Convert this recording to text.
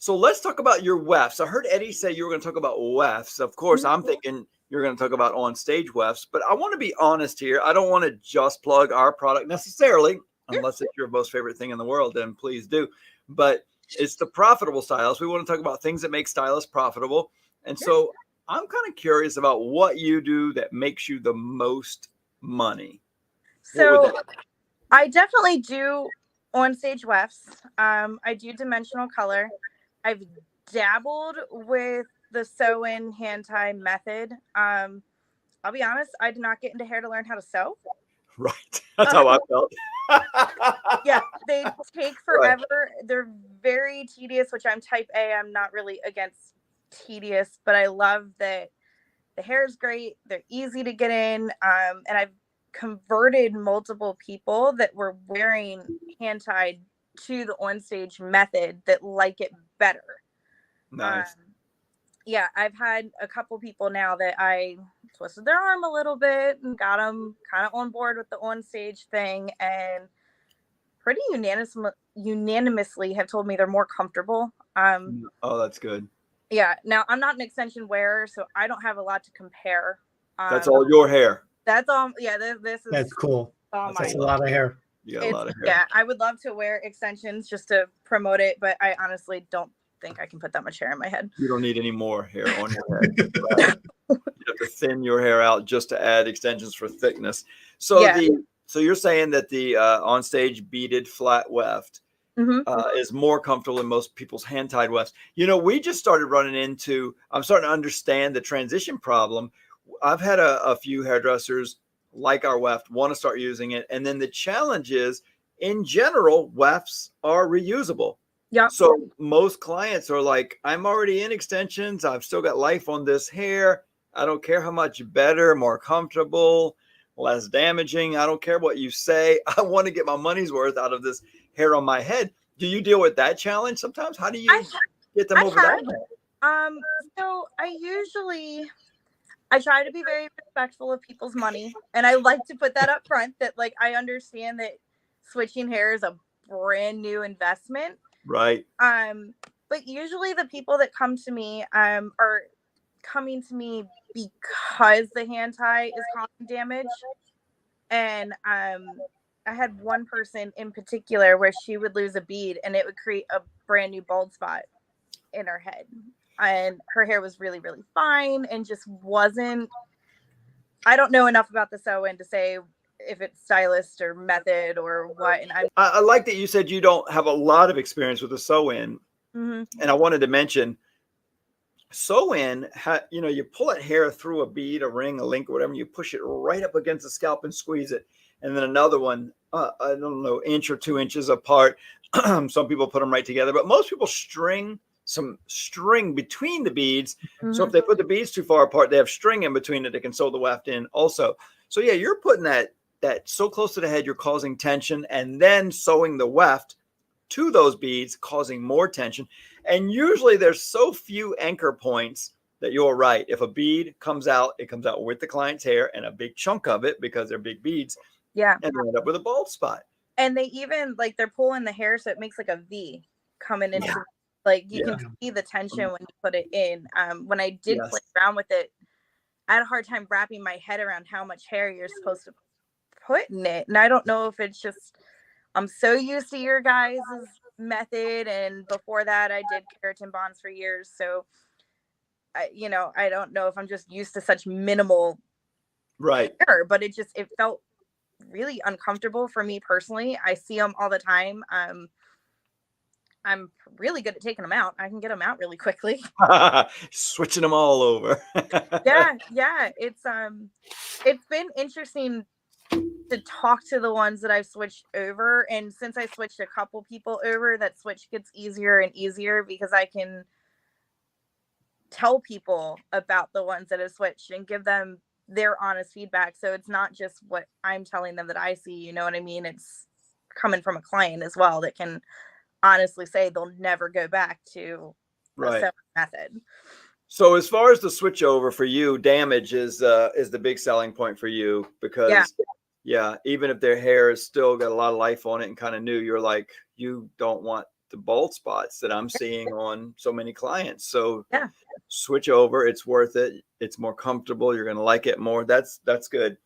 So let's talk about your wefts. I heard Eddie say you were going to talk about wefts. Of course, I'm thinking you're going to talk about OnStage wefts, but I want to be honest here. I don't want to just plug our product necessarily, unless it's your most favorite thing in the world, then please do. But it's the Profitable Stylist. We want to talk about things that make stylists profitable. And so I'm kind of curious about what you do that makes you the most money. So I definitely do OnStage wefts. I do dimensional color. I've dabbled with the sew-in hand tie method. I'll be honest, I did not get into hair to learn how to sew. Right. That's how I felt. Yeah, they take forever. Right. They're very tedious, which I'm type A. I'm not really against tedious, but I love that the hair is great. They're easy to get in. And I've converted multiple people that were wearing hand tied to the OnStage method that like it better. Nice. Yeah, I've had a couple people now that I twisted their arm a little bit and got them kind of on board with the OnStage thing, and pretty unanimously have told me they're more comfortable. Oh, that's good. Yeah. Now, I'm not an extension wearer, so I don't have a lot to compare. That's all your hair. That's all. Yeah, this is. That's cool. That's a lot of hair. You got a lot of hair. Yeah, I would love to wear extensions just to promote it, but I honestly don't think I can put that much hair in my head. You don't need any more hair on your head. Right? You have to thin your hair out just to add extensions for thickness. So so you're saying that the OnStage beaded flat weft is more comfortable than most people's hand tied wefts. You know, we just started running into. I'm starting to understand the transition problem. I've had a few hairdressers like our weft want to start using it, and then the challenge is, in general, wefts are reusable. Yeah. So most clients are like, I'm already in extensions. I've still got life on this hair. I don't care how much better, more comfortable, less damaging. I don't care what you say. I want to get my money's worth out of this hair on my head. Do you deal with that challenge sometimes? How do you get them over that? So I try to be very respectful of people's money, and I like to put that up front that like I understand that switching hair is a brand new investment. Right. But usually the people that come to me are coming to me because the hand tie is causing damage. And I had one person in particular where she would lose a bead and it would create a brand new bald spot in her head. And her hair was really, really fine and just wasn't. I don't know enough about the sew-in to say if it's stylist or method or what. And I like that you said you don't have a lot of experience with the sew-in. And I wanted to mention sew-in, you pull that hair through a bead, a ring, a link, or whatever, and you push it right up against the scalp and squeeze it. And then another one, I don't know, inch or 2 inches apart. Some people put them right together, but most people string some string between the beads. So if they put the beads too far apart, they have string in between it. They can sew the weft in also. So yeah, you're putting that so close to the head, you're causing tension, and then sewing the weft to those beads, causing more tension. And usually there's so few anchor points that you're right. If a bead comes out, it comes out with the client's hair and a big chunk of it because they're big beads. Yeah. And they end up with a bald spot. And they even they're pulling the hair so it makes like a V coming into you can see the tension when you put it in. When I did play around with it, I had a hard time wrapping my head around how much hair you're supposed to put in it. And I don't know if it's just I'm so used to your guys' method, and before that I did keratin bonds for years, so I don't know if I'm just used to such minimal hair, but it felt really uncomfortable for me personally. I see them all the time. I'm really good at taking them out. I can get them out really quickly. Switching them all over. Yeah. It's been interesting to talk to the ones that I've switched over. And since I switched a couple people over, that switch gets easier and easier because I can tell people about the ones that have switched and give them their honest feedback. So it's not just what I'm telling them that I see, you know what I mean? It's coming from a client as well that can honestly say they'll never go back to a method. So as far as the switch over for you, damage is the big selling point for you because even if their hair has still got a lot of life on it and kind of new, you're like, you don't want the bald spots that I'm seeing on so many clients. So yeah, switch over. It's worth it. It's more comfortable. You're going to like it more. That's good.